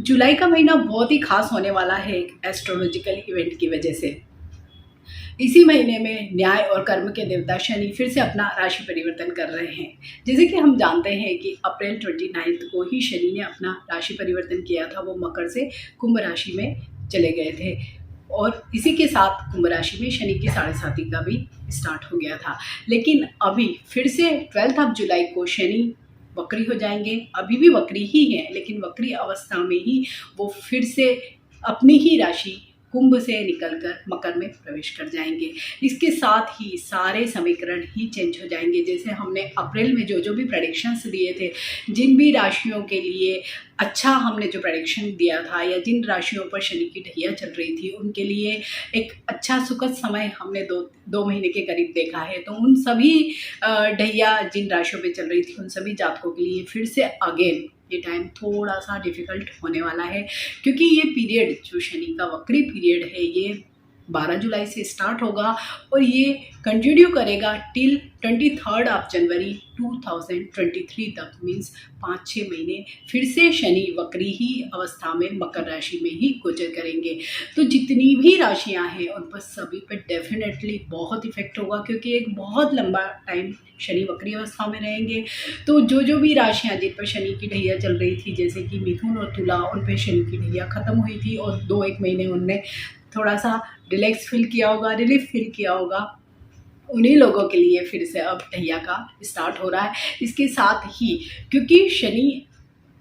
जुलाई का महीना बहुत ही खास होने वाला है एक एस्ट्रोलॉजिकल इवेंट की वजह से। इसी महीने में न्याय और कर्म के देवता शनि फिर से अपना राशि परिवर्तन कर रहे हैं। जैसे कि हम जानते हैं कि अप्रैल 29 को ही शनि ने अपना राशि परिवर्तन किया था, वो मकर से कुंभ राशि में चले गए थे और इसी के साथ कुंभ राशि में शनि की साढ़े साती का भी स्टार्ट हो गया था। लेकिन अभी फिर से 12 जुलाई को शनि वक्री हो जाएंगे। अभी भी वक्री ही है, लेकिन वक्री अवस्था में ही वो फिर से अपनी ही राशि कुंभ से निकलकर मकर में प्रवेश कर जाएंगे। इसके साथ ही सारे समीकरण ही चेंज हो जाएंगे। जैसे हमने अप्रैल में जो भी प्रेडिक्शंस दिए थे, जिन भी राशियों के लिए अच्छा हमने जो प्रेडिक्शन दिया था या जिन राशियों पर शनि की ढैया चल रही थी, उनके लिए एक अच्छा सुखद समय हमने दो महीने के करीब देखा है। तो उन सभी ढैया जिन राशियों पे चल रही थी, उन सभी जातकों के लिए फिर से अगेन ये टाइम थोड़ा सा डिफ़िकल्ट होने वाला है, क्योंकि ये पीरियड जो शनि का वक्री पीरियड है, ये 12 जुलाई से स्टार्ट होगा और ये कंटिन्यू करेगा टिल 23 जनवरी 2023 तक। मीन्स 5-6 महीने फिर से शनि वक्री ही अवस्था में मकर राशि में ही गोचर करेंगे। तो जितनी भी राशियां हैं उन पर सभी पर डेफिनेटली बहुत इफेक्ट होगा, क्योंकि एक बहुत लंबा टाइम शनि वक्री अवस्था में रहेंगे। तो जो भी राशियां जिन पर शनि की ढैया चल रही थी, जैसे कि मिथुन और तुला, उन पर शनि की ढैया ख़त्म हुई थी और 2-1 महीने उनने थोड़ा सा रिलैक्स फील किया होगा, रिलीफ फील किया होगा। उन्हीं लोगों के लिए फिर से अब ढैया का स्टार्ट हो रहा है। इसके साथ ही क्योंकि शनि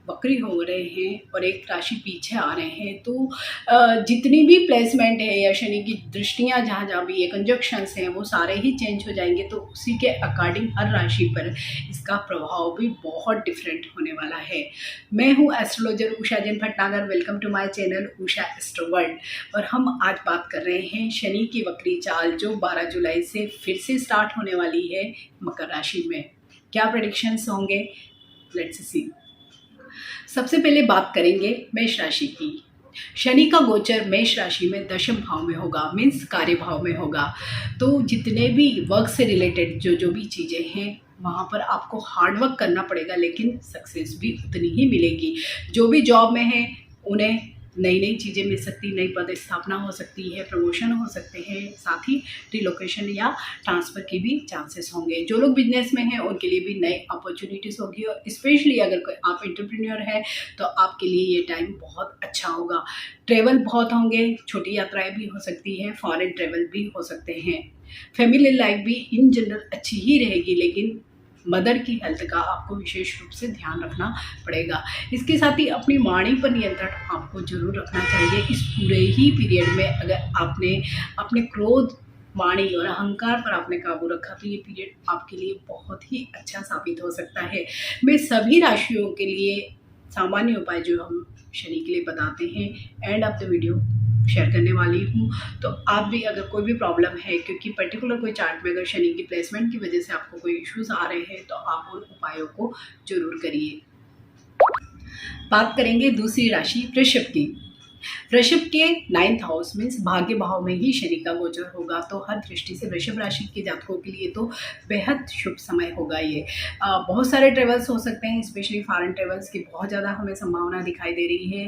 वक्री हो रहे हैं और एक राशि पीछे आ रहे हैं, तो जितनी भी प्लेसमेंट है या शनि की दृष्टियां जहाँ भी ये कंजक्शंस हैं, वो सारे ही चेंज हो जाएंगे। तो उसी के अकॉर्डिंग हर राशि पर इसका प्रभाव भी बहुत डिफरेंट होने वाला है। मैं हूँ astrologer Usha Jain Bhatnagar. Welcome to my channel Usha astro world. और हम आज बात कर रहे हैं शनि की वक्री चाल जो 12 जुलाई से फिर से स्टार्ट होने वाली है मकर राशि में। क्या प्रेडिक्शंस होंगे, लेट्स सी। सबसे पहले बात करेंगे मेष राशि की। शनि का गोचर मेष राशि में दशम भाव में होगा, मीन्स कार्य भाव में होगा। तो जितने भी वर्क से रिलेटेड जो भी चीज़ें हैं, वहाँ पर आपको हार्ड वर्क करना पड़ेगा, लेकिन सक्सेस भी उतनी ही मिलेगी। जो भी जॉब में है उन्हें नई चीज़ें मिल सकती, नई पदस्थापना हो सकती है, प्रमोशन हो सकते हैं, साथ ही रिलोकेशन या ट्रांसफ़र की भी चांसेस होंगे। जो लोग बिजनेस में हैं उनके लिए भी नई अपॉर्चुनिटीज़ होगी, और स्पेशली अगर कोई आप एंटरप्रेन्योर है तो आपके लिए ये टाइम बहुत अच्छा होगा। ट्रैवल बहुत होंगे, छोटी यात्राएं भी हो सकती हैं, फॉरेन ट्रैवल भी हो सकते हैं। फैमिली लाइफ भी इन जनरल अच्छी ही रहेगी, लेकिन मदर की हेल्थ का आपको विशेष रूप से ध्यान रखना पड़ेगा। इसके साथ ही अपनी वाणी पर नियंत्रण आपको जरूर रखना चाहिए। इस पूरे ही पीरियड में अगर आपने अपने क्रोध, वाणी और अहंकार पर आपने काबू रखा, तो ये पीरियड आपके लिए बहुत ही अच्छा साबित हो सकता है। मैं सभी राशियों के लिए सामान्य उपाय जो हम शनि के लिए बताते हैं, end of the video share करने वाली हूँ। तो आप भी अगर कोई भी प्रॉब्लम है, क्योंकि पर्टिकुलर कोई चार्ट में अगर शनि की प्लेसमेंट की वजह से आपको कोई इश्यूज आ रहे हैं, तो आप उन उपायों को जरूर करिए। बात करेंगे दूसरी राशि वृषभ की। वृषभ के 9th हाउस मीन्स भाग्य भाव में ही शनि का गोचर होगा। तो हर दृष्टि से वृषभ राशि के जातकों के लिए तो बेहद शुभ समय होगा ये। बहुत सारे ट्रेवल्स हो सकते हैं, स्पेशली फॉरेन ट्रेवल्स की बहुत ज़्यादा हमें संभावना दिखाई दे रही है।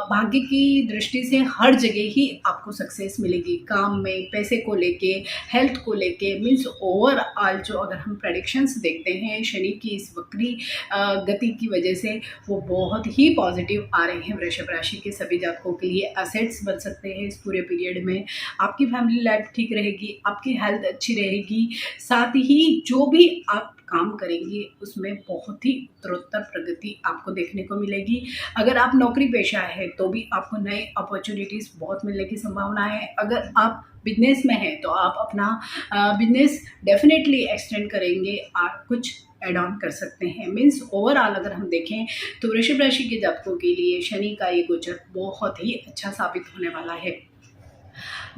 भाग्य की दृष्टि से हर जगह ही आपको सक्सेस मिलेगी, काम में, पैसे को लेके, हेल्थ को लेके, मीन्स ओवरऑल जो अगर हम प्रेडिक्शंस देखते हैं शनि की इस वक्री गति की वजह से, वो बहुत ही पॉजिटिव आ रहे हैं। वृषभ राशि के सभी जातकों के लिए असेट्स बन सकते हैं इस पूरे पीरियड में। आपकी फैमिली लाइफ ठीक रहेगी, आपकी हेल्थ अच्छी रहेगी, साथ ही जो भी आप काम करेंगे उसमें बहुत ही उत्तरोत्तर प्रगति आपको देखने को मिलेगी। अगर आप नौकरी पेशा है तो भी आपको नए अपॉर्चुनिटीज़ बहुत मिलने की संभावना है। अगर आप बिजनेस में हैं तो आप अपना बिजनेस डेफिनेटली एक्सटेंड करेंगे, आप कुछ एड ऑन कर सकते हैं। मीन्स ओवरऑल अगर हम देखें तो वृषभ राशि के जातकों के लिए शनि का ये गोचर बहुत ही अच्छा साबित होने वाला है।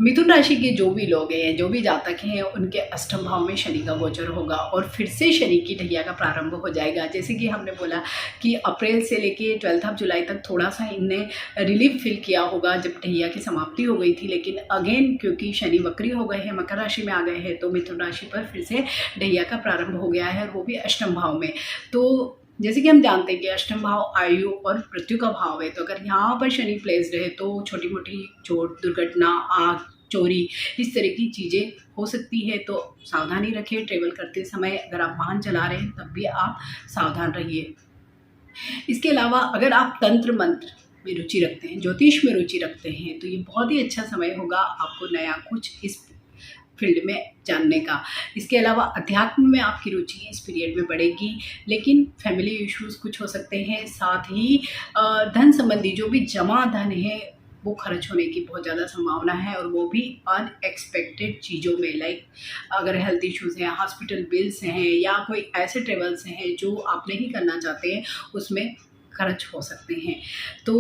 मिथुन राशि के जो भी लोग हैं, जो भी जातक हैं, उनके अष्टम भाव में शनि का गोचर होगा और फिर से शनि की ढैया का प्रारंभ हो जाएगा। जैसे कि हमने बोला कि अप्रैल से लेके 12 जुलाई तक थोड़ा सा इनने रिलीफ फील किया होगा जब ढैया की समाप्ति हो गई थी, लेकिन अगेन क्योंकि शनि वक्री हो गए हैं, मकर राशि में आ गए हैं, तो मिथुन राशि पर फिर से ढैया का प्रारंभ हो गया है, और वो भी अष्टम भाव में। तो जैसे कि हम जानते हैं कि अष्टम भाव आयु और मृत्यु का भाव है, तो अगर यहाँ पर शनि प्लेस रहे तो छोटी मोटी चोट, दुर्घटना, आग, चोरी, इस तरह की चीज़ें हो सकती है। तो सावधानी रखिए। ट्रेवल करते समय अगर आप वाहन चला रहे हैं तब भी आप सावधान रहिए। इसके अलावा अगर आप तंत्र मंत्र में रुचि रखते हैं, ज्योतिष में रुचि रखते हैं, तो ये बहुत ही अच्छा समय होगा आपको नया कुछ इस फील्ड में जानने का। इसके अलावा अध्यात्म में आपकी रुचि इस पीरियड में बढ़ेगी, लेकिन फैमिली इश्यूज कुछ हो सकते हैं। साथ ही धन संबंधी जो भी जमा धन है वो खर्च होने की बहुत ज़्यादा संभावना है, और वो भी अनएक्सपेक्टेड चीज़ों में, लाइक अगर हेल्थ इश्यूज़ हैं, हॉस्पिटल बिल्स हैं, या कोई ऐसे ट्रेवल्स हैं जो आप नहीं करना चाहते हैं, उसमें खर्च हो सकते हैं। तो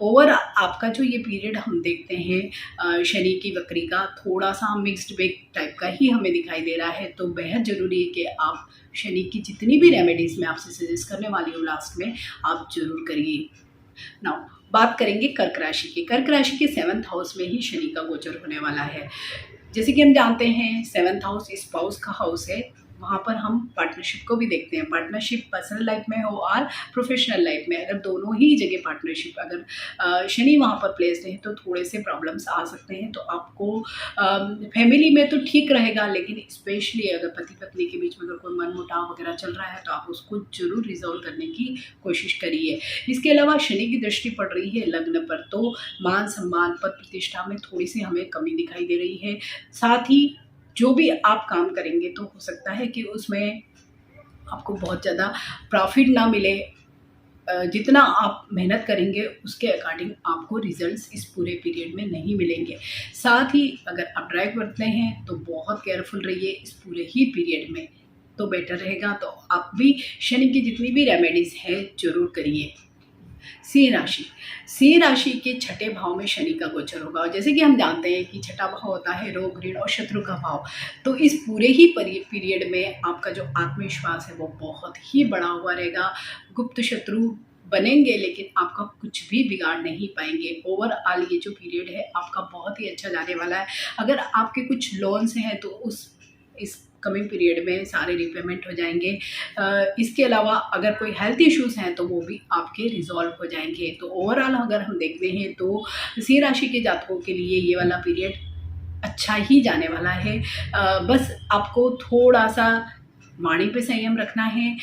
ओवर आपका जो ये पीरियड हम देखते हैं शनि की वक्री का, थोड़ा सा मिक्स्ड बेग टाइप का ही हमें दिखाई दे रहा है। तो बेहद ज़रूरी है कि आप शनि की जितनी भी रेमेडीज़ मैं आपसे सजेस्ट करने वाली हूँ लास्ट में, आप ज़रूर करिए। नाउ बात करेंगे कर्क राशि की। कर्क राशि के 7th हाउस में ही शनि का गोचर होने वाला है। जैसे कि हम जानते हैं 7th हाउस स्पाउस का हाउस है, वहाँ पर हम पार्टनरशिप को भी देखते हैं। पार्टनरशिप पर्सनल लाइफ में हो और प्रोफेशनल लाइफ में, अगर दोनों ही जगह पार्टनरशिप, अगर शनि वहाँ पर प्लेस रहे तो थोड़े से प्रॉब्लम्स आ सकते हैं। तो आपको फैमिली में तो ठीक रहेगा, लेकिन स्पेशली अगर पति पत्नी के बीच में अगर कोई मनमुटाव वगैरह चल रहा है तो आप उसको जरूर रिजॉल्व करने की कोशिश करिए। इसके अलावा शनि की दृष्टि पड़ रही है लग्न पर, तो मान सम्मान, पद प्रतिष्ठा में थोड़ी सी हमें कमी दिखाई दे रही है। साथ ही जो भी आप काम करेंगे तो हो सकता है कि उसमें आपको बहुत ज़्यादा प्रॉफिट ना मिले। जितना आप मेहनत करेंगे उसके अकॉर्डिंग आपको रिजल्ट्स इस पूरे पीरियड में नहीं मिलेंगे। साथ ही अगर आप ड्राइव करते हैं तो बहुत केयरफुल रहिए इस पूरे ही पीरियड में, तो बेटर रहेगा। तो आप भी शनि की जितनी भी रेमेडीज़ हैं ज़रूर करिए। सिंह राशि। सिंह राशि के छठे भाव में शनि का गोचर होगा, और जैसे कि हम जानते हैं कि छठा भाव होता है रोग, ऋण और शत्रु का भाव। तो इस पूरे ही पीरियड में आपका जो आत्मविश्वास है वो बहुत ही बढ़ा हुआ रहेगा। गुप्त शत्रु बनेंगे लेकिन आपका कुछ भी बिगाड़ नहीं पाएंगे। ओवरऑल ये जो पीरियड है आपका बहुत ही अच्छा जाने वाला है। अगर आपके कुछ लोन्स हैं तो इस कमिंग पीरियड में सारे रिपेमेंट हो जाएंगे। इसके अलावा अगर कोई हेल्थ इश्यूज हैं तो वो भी आपके रिजॉल्व हो जाएंगे। तो ओवरऑल अगर हम देखते हैं तो सिंह राशि के जातकों के लिए ये वाला पीरियड अच्छा ही जाने वाला है। बस आपको थोड़ा सा वाणी पे संयम रखना है।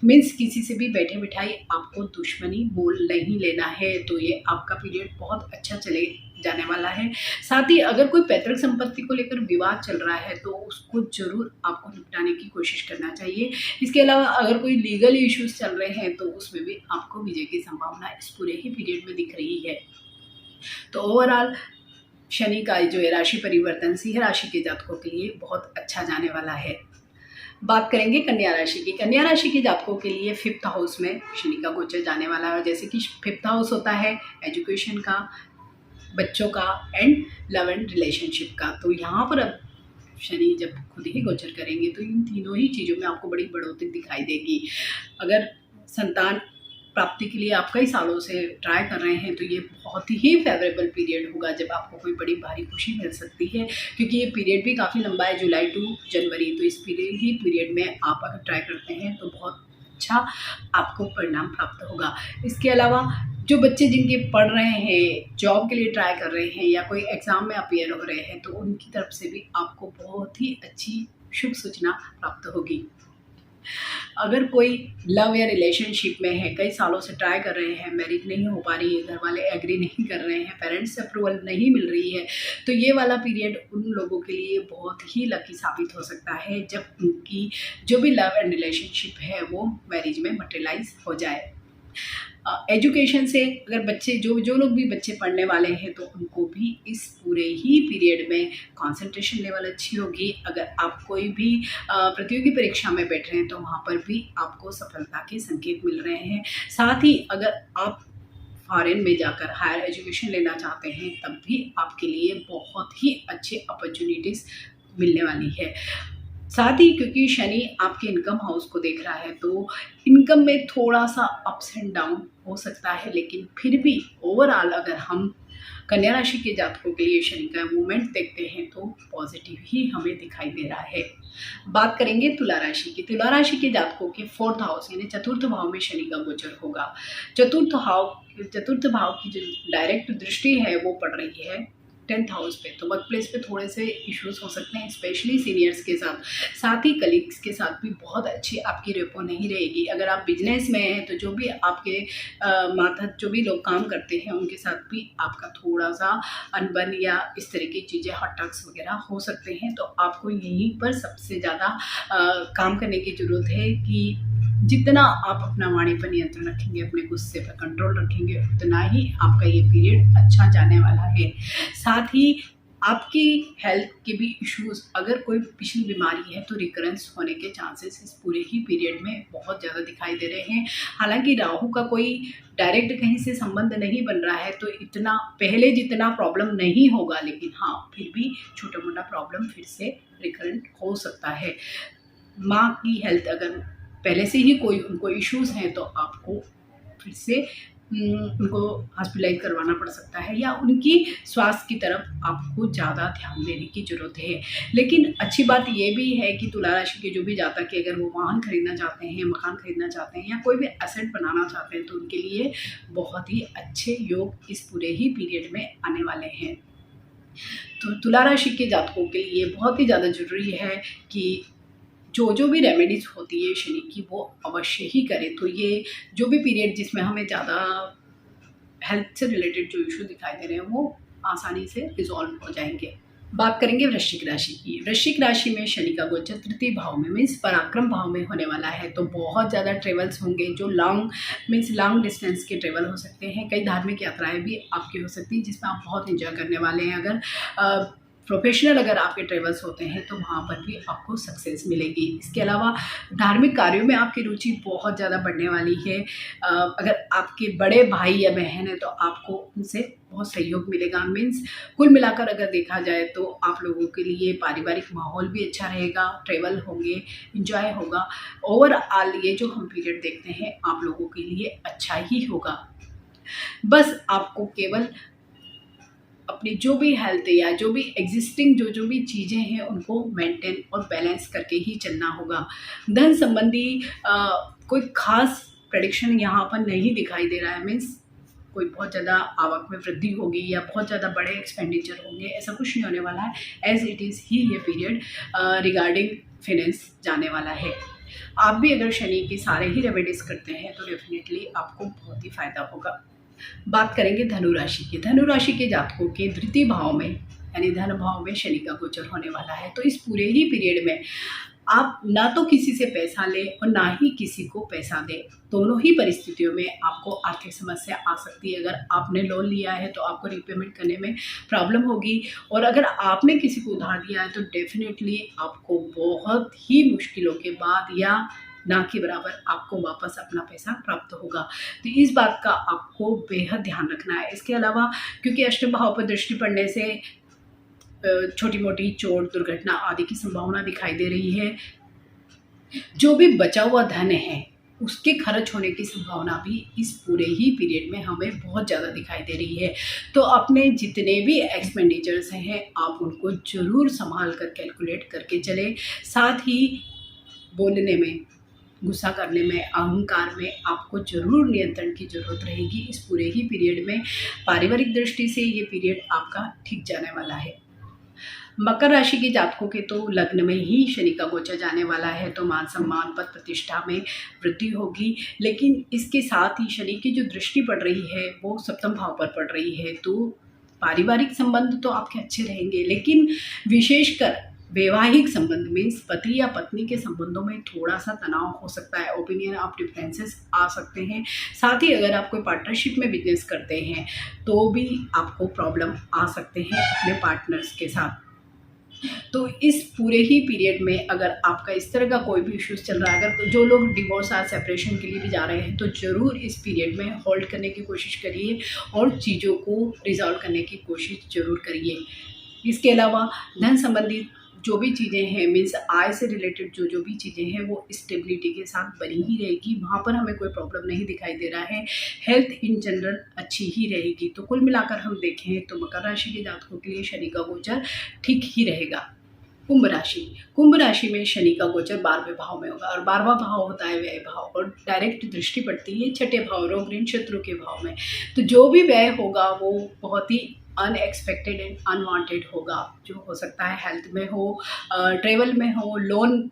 मीन्स किसी से भी बैठे बिठाई आपको दुश्मनी मोल नहीं लेना है। तो ये आपका पीरियड बहुत अच्छा चले जाने वाला है। साथ ही अगर कोई पैतृक संपत्ति को लेकर विवाद चल रहा है तो उसको जरूर आपको निपटाने की कोशिश करना चाहिए। इसके अलावा अगर कोई लीगल इश्यूज चल रहे हैं तो उसमें भी आपको विजय की संभावना इस पूरे ही पीरियड में दिख रही है। तो ओवरऑल शनि का जो है राशि परिवर्तन सिंह राशि के जातकों के लिए बहुत अच्छा जाने वाला है। बात करेंगे कन्या राशि की। कन्या राशि के जातकों के लिए 5th हाउस में शनि का गोचर जाने वाला है। जैसे कि 5th हाउस होता है एजुकेशन का, बच्चों का एंड लव एंड रिलेशनशिप का। तो यहाँ पर अब शनि जब खुद ही गोचर करेंगे तो इन तीनों ही चीज़ों में आपको बड़ी बढ़ोतरी दिखाई देगी। अगर संतान प्राप्ति के लिए आप कई सालों से ट्राई कर रहे हैं तो ये बहुत ही फेवरेबल पीरियड होगा जब आपको कोई बड़ी भारी खुशी मिल सकती है, क्योंकि ये पीरियड भी काफ़ी लंबा है, जुलाई टू जनवरी। तो इस पीरियड में आप अगर ट्राई करते हैं तो बहुत अच्छा आपको परिणाम प्राप्त होगा। इसके अलावा जो बच्चे जिनके पढ़ रहे हैं, जॉब के लिए ट्राई कर रहे हैं या कोई एग्ज़ाम में अपीयर हो रहे हैं तो उनकी तरफ से भी आपको बहुत ही अच्छी शुभ सूचना प्राप्त होगी। अगर कोई लव या रिलेशनशिप में है, कई सालों से ट्राई कर रहे हैं, मैरिज नहीं हो पा रही है, घर वाले एग्री नहीं कर रहे हैं, पेरेंट्स से अप्रूवल नहीं मिल रही है, तो ये वाला पीरियड उन लोगों के लिए बहुत ही लकी साबित हो सकता है जब उनकी जो भी लव एंड रिलेशनशिप है वो मैरिज में मटेरियलाइज हो जाए। एजुकेशन से अगर बच्चे जो लोग भी बच्चे पढ़ने वाले हैं तो उनको भी इस पूरे ही पीरियड में कंसंट्रेशन लेवल अच्छी होगी। अगर आप कोई भी प्रतियोगी परीक्षा में बैठ रहे हैं तो वहाँ पर भी आपको सफलता के संकेत मिल रहे हैं। साथ ही अगर आप फॉरेन में जाकर हायर एजुकेशन लेना चाहते हैं तब भी आपके लिए बहुत ही अच्छी अपॉर्चुनिटीज़ मिलने वाली है। साथ ही क्योंकि शनि आपके इनकम हाउस को देख रहा है तो इनकम में थोड़ा सा अप्स एंड डाउन हो सकता है, लेकिन फिर भी ओवरऑल अगर हम कन्या राशि के जातकों के लिए शनि का मूवमेंट देखते हैं तो पॉजिटिव ही हमें दिखाई दे रहा है। बात करेंगे तुला राशि की। तुला राशि के जातकों के 4th हाउस यानी चतुर्थ भाव में शनि का गोचर होगा। चतुर्थ भाव की जो डायरेक्ट दृष्टि है वो पड़ रही है 10th हाउस पे, तो वर्क प्लेस पे थोड़े से इश्यूज हो सकते हैं, स्पेशली सीनियर्स के साथ ही कलीग्स के साथ भी बहुत अच्छी आपकी रेपो नहीं रहेगी। अगर आप बिजनेस में हैं तो जो भी आपके मातहत जो भी लोग काम करते हैं उनके साथ भी आपका थोड़ा सा अनबन या इस तरह की चीज़ें हॉट टॉक्स वगैरह हो सकते हैं। तो आपको यहीं पर सबसे ज़्यादा काम करने की ज़रूरत है कि जितना आप अपना वाणी पर नियंत्रण रखेंगे, अपने गुस्से पर कंट्रोल रखेंगे, उतना ही आपका ये पीरियड अच्छा जाने वाला है। साथ ही आपकी हेल्थ के भी इश्यूज, अगर कोई पिछली बीमारी है तो रिकरेंस होने के चांसेस इस पूरे ही पीरियड में बहुत ज़्यादा दिखाई दे रहे हैं। हालांकि राहु का कोई डायरेक्ट कहीं से संबंध नहीं बन रहा है तो इतना पहले जितना प्रॉब्लम नहीं होगा, लेकिन हाँ फिर भी छोटा मोटा प्रॉब्लम फिर से रिकरेंट हो सकता है। माँ की हेल्थ अगर पहले से ही कोई उनको इश्यूज हैं तो आपको फिर से उनको हॉस्पिटलाइज करवाना पड़ सकता है या उनकी स्वास्थ्य की तरफ आपको ज़्यादा ध्यान देने की ज़रूरत है। लेकिन अच्छी बात ये भी है कि तुला राशि के जो भी जातक है, अगर वो वाहन खरीदना चाहते हैं, मकान खरीदना चाहते हैं या कोई भी एसेट बनाना चाहते हैं तो उनके लिए बहुत ही अच्छे योग इस पूरे ही पीरियड में आने वाले हैं। तो तुला राशि के जातकों के लिए बहुत ही ज़्यादा ज़रूरी है कि जो भी रेमेडीज़ होती है शनि की वो अवश्य ही करें। तो ये जो भी पीरियड जिसमें हमें ज़्यादा हेल्थ से रिलेटेड जो इशू दिखाई दे रहे हैं वो आसानी से रिजॉल्व हो जाएंगे। बात करेंगे वृश्चिक राशि की। वृश्चिक राशि में शनि का गोचर 3य भाव में मीन्स पराक्रम भाव में होने वाला है, तो बहुत ज़्यादा ट्रेवल्स होंगे जो लॉन्ग डिस्टेंस के ट्रेवल हो सकते हैं। कई धार्मिक यात्राएं भी आपकी हो सकती हैं जिसमें आप बहुत एंजॉय करने वाले हैं। अगर प्रोफेशनल अगर आपके ट्रेवल्स होते हैं तो वहाँ पर भी आपको सक्सेस मिलेगी। इसके अलावा धार्मिक कार्यों में आपकी रुचि बहुत ज़्यादा बढ़ने वाली है। अगर आपके बड़े भाई या बहन है तो आपको उनसे बहुत सहयोग मिलेगा। मीन्स कुल मिलाकर अगर देखा जाए तो आप लोगों के लिए पारिवारिक माहौल भी अच्छा रहेगा, ट्रेवल होंगे, इंजॉय होगा। ओवरऑल ये जो हम पीरियड देखते हैं आप लोगों के लिए अच्छा ही होगा। बस आपको केवल अपनी जो भी हेल्थ या जो भी एग्जिस्टिंग जो भी चीज़ें हैं उनको मेंटेन और बैलेंस करके ही चलना होगा। धन संबंधी कोई खास प्रेडिक्शन यहाँ पर नहीं दिखाई दे रहा है। मीन्स कोई बहुत ज़्यादा आवक में वृद्धि होगी या बहुत ज़्यादा बड़े एक्सपेंडिचर होंगे, ऐसा कुछ नहीं होने वाला है। एज इट इज़ ही ये पीरियड रिगार्डिंग फाइनेंस जाने वाला है। आप भी अगर शनि की सारे ही रेमेडीज़ करते हैं तो डेफिनेटली आपको बहुत ही फ़ायदा होगा। बात करेंगे धनु राशि की। धनु राशि के जातकों के 3य भाव में यानी धन भाव में शनि का गोचर होने वाला है। तो इस पूरे ही पीरियड में आप ना तो किसी से पैसा लें और ना ही किसी को पैसा दें। दोनों ही परिस्थितियों में आपको आर्थिक समस्या आ सकती है। अगर आपने लोन लिया है तो आपको रीपेमेंट करने में प्रॉब्लम होगी, और अगर आपने किसी को उधार दिया है तो डेफिनेटली आपको बहुत ही मुश्किलों के बाद या ना के बराबर आपको वापस अपना पैसा प्राप्त होगा। तो इस बात का आपको बेहद ध्यान रखना है। इसके अलावा क्योंकि अष्टम भाव पर दृष्टि पड़ने से छोटी मोटी चोट, दुर्घटना आदि की संभावना दिखाई दे रही है। जो भी बचा हुआ धन है उसके खर्च होने की संभावना भी इस पूरे ही पीरियड में हमें बहुत ज़्यादा दिखाई दे रही है। तो अपने जितने भी एक्सपेंडिचर्स हैं आप उनको ज़रूर संभाल कर कैलकुलेट करके चलें। साथ ही बोलने में, गुस्सा करने में, अहंकार में आपको जरूर नियंत्रण की जरूरत रहेगी। इस पूरे ही पीरियड में पारिवारिक दृष्टि से ये पीरियड आपका ठीक जाने वाला है। मकर राशि के जातकों के तो लग्न में ही शनि का गोचर जाने वाला है, तो मान सम्मान, पद प्रतिष्ठा में वृद्धि होगी। लेकिन इसके साथ ही शनि की जो दृष्टि पड़ रही है वो 7म भाव पर पड़ रही है, तो पारिवारिक संबंध तो आपके अच्छे रहेंगे, लेकिन विशेषकर वैवाहिक संबंध मीन्स पति या पत्नी के संबंधों में थोड़ा सा तनाव हो सकता है, ओपिनियन ऑफ डिफरेंसेस आ सकते हैं। साथ ही अगर आप कोई पार्टनरशिप में बिजनेस करते हैं तो भी आपको प्रॉब्लम आ सकते हैं अपने पार्टनर्स के साथ। तो इस पूरे ही पीरियड में अगर आपका इस तरह का कोई भी इश्यूज चल रहा है, अगर जो लोग डिवोर्स या सेपरेशन के लिए भी जा रहे हैं तो ज़रूर इस पीरियड में होल्ड करने की कोशिश करिए और चीज़ों को रिजॉल्व करने की कोशिश ज़रूर करिए। इसके अलावा धन संबंधी जो भी चीज़ें हैं मीन्स आय से रिलेटेड जो जो भी चीज़ें हैं वो स्टेबिलिटी के साथ बनी ही रहेगी, वहाँ पर हमें कोई प्रॉब्लम नहीं दिखाई दे रहा है। हेल्थ इन जनरल अच्छी ही रहेगी। तो कुल मिलाकर हम देखें तो मकर राशि के जातकों के लिए शनि का गोचर ठीक ही रहेगा। कुंभ राशि में शनि का गोचर 12वें भाव में होगा और 12वां भाव होता है व्यय भाव और डायरेक्ट दृष्टि पड़ती है छठे भाव रोग ऋण शत्रु के भाव में। तो जो भी व्यय होगा वो बहुत ही अनएक्सपेक्टेड एंड अनवांटेड होगा, जो हो सकता है हेल्थ में हो, ट्रेवल में हो, लोन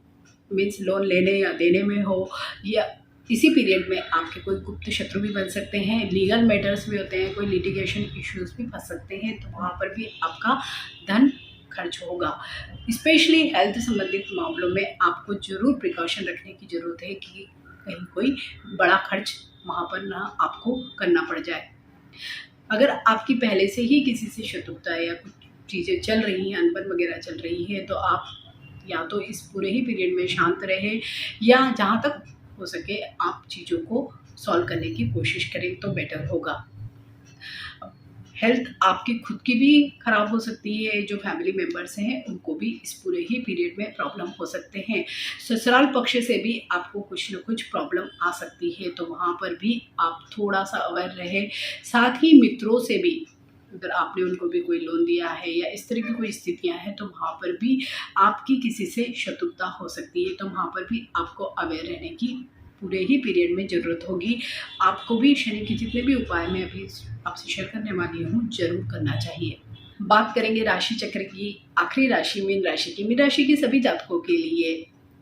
मीन्स लोन लेने या देने में हो, या इसी पीरियड में आपके कोई गुप्त शत्रु भी बन सकते हैं, लीगल मैटर्स भी होते हैं, कोई लिटिगेशन इश्यूज भी फंस सकते हैं, तो वहाँ पर भी आपका धन खर्च होगा। स्पेशली हेल्थ संबंधित मामलों में आपको ज़रूर प्रिकॉशन रखने की ज़रूरत है कि कहीं कोई बड़ा खर्च वहाँ पर ना आपको करना पड़ जाए। अगर आपकी पहले से ही किसी से शत्रुता या कुछ चीज़ें चल रही हैं, अनबन वगैरह चल रही है, तो आप या तो इस पूरे ही पीरियड में शांत रहें या जहाँ तक हो सके आप चीज़ों को सॉल्व करने की कोशिश करें तो बेटर होगा। हेल्थ आपकी खुद की भी ख़राब हो सकती है, जो फैमिली मेम्बर्स हैं उनको भी इस पूरे ही पीरियड में प्रॉब्लम हो सकते हैं। ससुराल पक्ष से भी आपको कुछ न कुछ प्रॉब्लम आ सकती है, तो वहाँ पर भी आप थोड़ा सा अवेयर रहें। साथ ही मित्रों से भी, अगर आपने उनको भी कोई लोन दिया है या इस तरह की कोई स्थितियां हैं, तो वहाँ पर भी आपकी किसी से शत्रुता हो सकती है, तो वहाँ पर भी आपको अवेयर रहने की पूरे ही पीरियड में ज़रूरत होगी। आपको भी शनि के जितने भी उपाय मैं अभी आपसे शेयर करने वाली हूँ ज़रूर करना चाहिए। बात करेंगे राशि चक्र की आखिरी राशि मीन राशि की। मीन राशि के सभी जातकों के लिए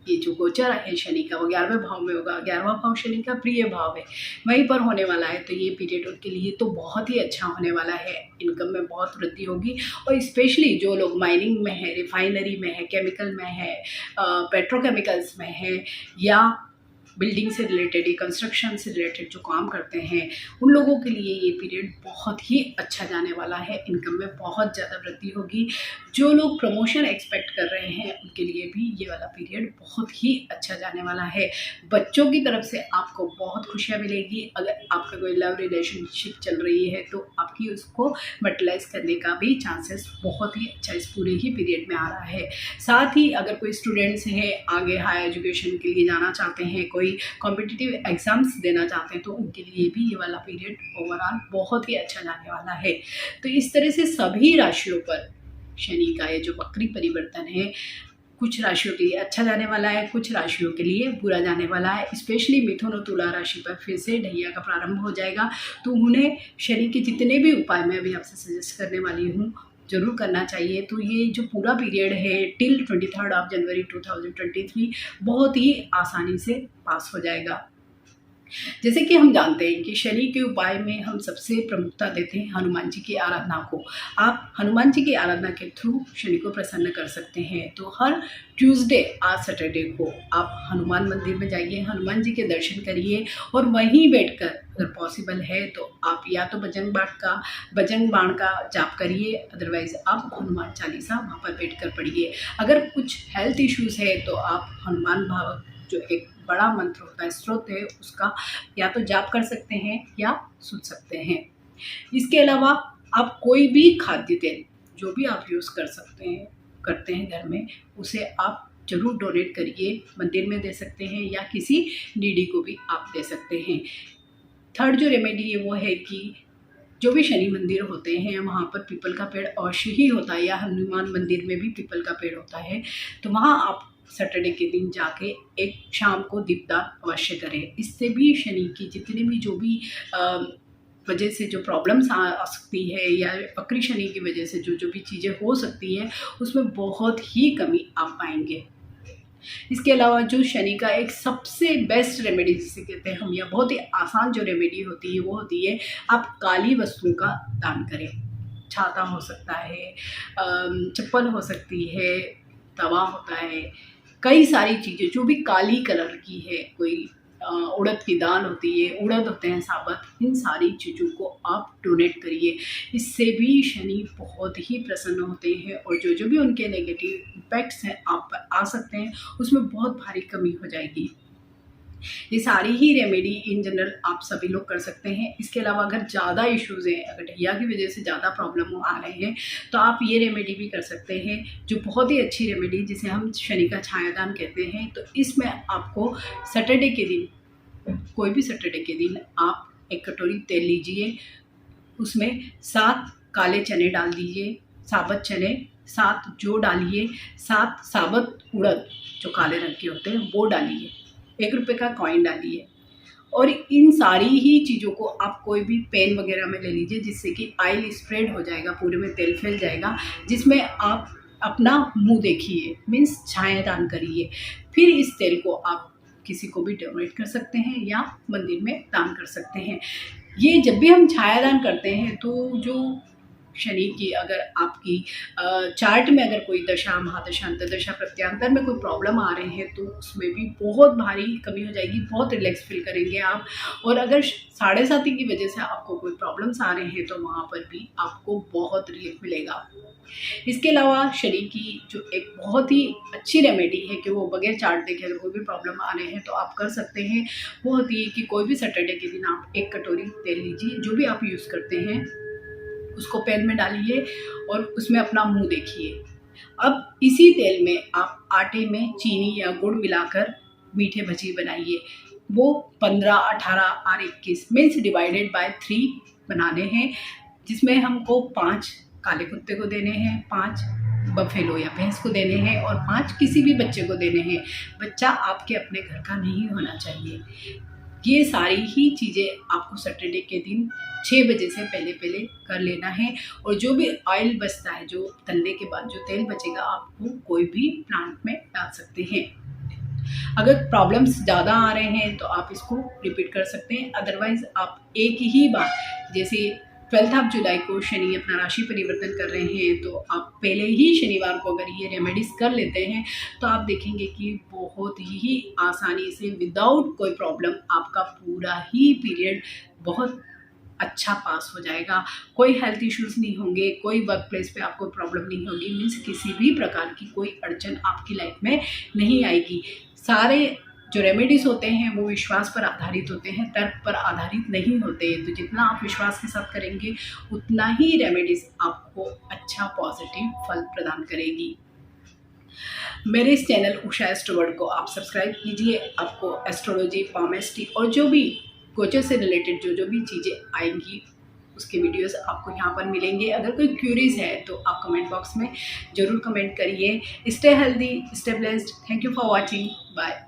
ये जो गोचर है शनि का वो 11वें भाव में होगा। 11वां भाव शनि का प्रिय भाव है, वहीं पर होने वाला है, तो ये पीरियड उनके लिए तो बहुत ही अच्छा होने वाला है। इनकम में बहुत वृद्धि होगी और स्पेशली जो लोग माइनिंग में है, रिफाइनरी में है, केमिकल में है, पेट्रोकेमिकल्स में है या बिल्डिंग से रिलेटेड या कंस्ट्रक्शन से रिलेटेड जो काम करते हैं, उन लोगों के लिए ये पीरियड बहुत ही अच्छा जाने वाला है। इनकम में बहुत ज़्यादा वृद्धि होगी। जो लोग प्रमोशन एक्सपेक्ट कर रहे हैं उनके लिए भी ये वाला पीरियड बहुत ही अच्छा जाने वाला है। बच्चों की तरफ से आपको बहुत खुशियाँ मिलेगी। अगर आपका कोई लव रिलेशनशिप चल रही है तो आपकी उसको मर्टलाइज करने का भी चांसेस बहुत ही अच्छा इस पूरे ही पीरियड में आ रहा है। साथ ही अगर कोई स्टूडेंट्स हैं आगे हायर एजुकेशन के लिए जाना चाहते हैं, कोई कॉम्पिटिटिव एग्जाम्स देना चाहते हैं, तो उनके लिए भी ये वाला पीरियड ओवरऑल बहुत ही अच्छा जाने वाला है। तो इस तरह से सभी राशियों पर शनि का ये जो वक्री परिवर्तन है, कुछ राशियों के लिए अच्छा जाने वाला है, कुछ राशियों के लिए बुरा जाने वाला है। स्पेशली मिथुन और तुला राशि पर फिर से ढैया का प्रारंभ हो जाएगा, तो उन्हें शनि के जितने भी उपाय मैं अभी आपसे सजेस्ट करने वाली हूँ ज़रूर करना चाहिए। तो ये जो पूरा पीरियड है टिल 23 जनवरी 2023 बहुत ही आसानी से पास हो जाएगा। जैसे कि हम जानते हैं कि शनि के उपाय में हम सबसे प्रमुखता देते हैं हनुमान जी की आराधना को। आप हनुमान जी की आराधना के थ्रू शनि को प्रसन्न कर सकते हैं। तो हर ट्यूसडे आज सैटरडे को आप हनुमान मंदिर में जाइए, हनुमान जी के दर्शन करिए और वहीं बैठकर अगर पॉसिबल है तो आप या तो बजरंग बाण का जाप करिए, अदरवाइज आप हनुमान चालीसा वहाँ पर बैठकर पढ़िए। अगर कुछ हेल्थ इश्यूज़ है तो आप हनुमान भाव जो एक बड़ा मंत्र होता है, स्रोत है, उसका या तो जाप कर सकते हैं या सुन सकते हैं। इसके अलावा आप कोई भी खाद्य तेल जो भी आप यूज़ करते हैं घर में, उसे आप ज़रूर डोनेट करिए, मंदिर में दे सकते हैं या किसी नीडी को भी आप दे सकते हैं। थर्ड जो रेमेडी है वो है कि जो भी शनि मंदिर होते हैं वहाँ पर पीपल का पेड़ अवश्य ही होता है, या हनुमान मंदिर में भी पीपल का पेड़ होता है, तो वहाँ आप सैटरडे के दिन जाके एक शाम को दीपदान अवश्य करें। इससे भी शनि की जितने भी जो भी वजह से जो प्रॉब्लम्स आ सकती है या वक्री शनि की वजह से जो भी चीज़ें हो सकती हैं उसमें बहुत ही कमी आप पाएंगे। इसके अलावा जो शनि का एक सबसे बेस्ट रेमेडी जिसे कहते हैं हम, या बहुत ही आसान जो रेमेडी होती है वो होती है आप काली वस्तुओं का दान करें। छाता हो सकता है, चप्पल हो सकती है, तवा होता है, कई सारी चीज़ें जो भी काली कलर की है, कोई उड़द की दाल होती है, उड़द होते हैं साबुत, इन सारी चीज़ों को आप डोनेट करिए। इससे भी शनि बहुत ही प्रसन्न होते हैं और जो भी उनके नेगेटिव इम्पैक्ट्स हैं आप पर आ सकते हैं उसमें बहुत भारी कमी हो जाएगी। ये सारी ही रेमेडी इन जनरल आप सभी लोग कर सकते हैं। इसके अलावा अगर ज़्यादा इश्यूज़ हैं, अगर ढैया की वजह से ज़्यादा प्रॉब्लम आ रहे हैं, तो आप ये रेमेडी भी कर सकते हैं, जो बहुत ही अच्छी रेमेडी जिसे हम शनि का छायादान कहते हैं। तो इसमें आपको सैटरडे के दिन, कोई भी सैटरडे के दिन आप एक कटोरी तेल लीजिए, उसमें 7 काले चने डाल दीजिए, साबुत चने 7 जो डालिए, 7 साबुत उड़द जो काले रंग के होते हैं वो डालिए, 1 रुपये का कॉइन डालिए। और इन सारी ही चीज़ों को आप कोई भी पैन वगैरह में ले लीजिए, जिससे कि ऑयल स्प्रेड हो जाएगा, पूरे में तेल फैल जाएगा, जिसमें आप अपना मुंह देखिए, मीन्स छायादान करिए। फिर इस तेल को आप किसी को भी डोनेट कर सकते हैं या मंदिर में दान कर सकते हैं। ये जब भी हम छायादान करते हैं तो जो शनि की अगर आपकी चार्ट में अगर कोई दशा, महादशा, अंतर्दशा, प्रत्यांतर में कोई प्रॉब्लम आ रहे हैं तो उसमें भी बहुत भारी कमी हो जाएगी, बहुत रिलैक्स फील करेंगे आप। और अगर 7.5 की वजह से आपको कोई प्रॉब्लम्स आ रहे हैं तो वहाँ पर भी आपको बहुत रिलीफ मिलेगा। इसके अलावा शनि की जो एक बहुत ही अच्छी रेमेडी है कि वो बगैर चार्ट देखे अगर कोई भी प्रॉब्लम आ रहे हैं तो आप कर सकते हैं, वो होती है कि कोई भी सैटरडे के दिन आप 1 कटोरी तेल लीजिए, जो भी आप यूज़ करते हैं उसको पैन में डालिए और उसमें अपना मुंह देखिए। अब इसी तेल में आप आटे में चीनी या गुड़ मिलाकर मीठे भजी बनाइए। वो 15, 18 और 21 मीन्स डिवाइडेड बाय 3 बनाने हैं, जिसमें हमको 5 काले कुत्ते को देने हैं, 5 बफेलो या भैंस को देने हैं और 5 किसी भी बच्चे को देने हैं। बच्चा आपके अपने घर का नहीं होना चाहिए। ये सारी ही चीज़ें आपको सैटरडे के दिन 6 बजे से पहले पहले कर लेना है। और जो भी ऑयल बचता है, जो तलने के बाद जो तेल बचेगा, आपको कोई भी प्लांट में डाल सकते हैं। अगर प्रॉब्लम्स ज़्यादा आ रहे हैं तो आप इसको रिपीट कर सकते हैं, अदरवाइज़ आप एक ही बार, जैसे 12 जुलाई को शनि अपना राशि परिवर्तन कर रहे हैं, तो आप पहले ही शनिवार को अगर ये रेमेडीज़ कर लेते हैं तो आप देखेंगे कि बहुत ही आसानी से विदाउट कोई प्रॉब्लम आपका पूरा ही पीरियड बहुत अच्छा पास हो जाएगा। कोई हेल्थ इश्यूज़ नहीं होंगे, कोई वर्क प्लेस पे आपको प्रॉब्लम नहीं होगी, मीन्स किसी भी प्रकार की कोई अड़चन आपकी लाइफ में नहीं आएगी। सारे जो रेमेडीज़ होते हैं वो विश्वास पर आधारित होते हैं, तर्क पर आधारित नहीं होते। तो जितना आप विश्वास के साथ करेंगे उतना ही रेमेडीज़ आपको अच्छा पॉजिटिव फल प्रदान करेगी। मेरे इस चैनल उषा एस्ट्रोवर्ड को आप सब्सक्राइब कीजिए। आपको एस्ट्रोलॉजी, पामेस्ट्री और जो भी गोचर से रिलेटेड जो भी चीज़ें आएंगी उसके वीडियोस आपको यहाँ पर मिलेंगे। अगर कोई क्यूरीज है तो आप कमेंट बॉक्स में ज़रूर कमेंट करिए। Stay healthy, stay blessed. Thank you for watching. Bye.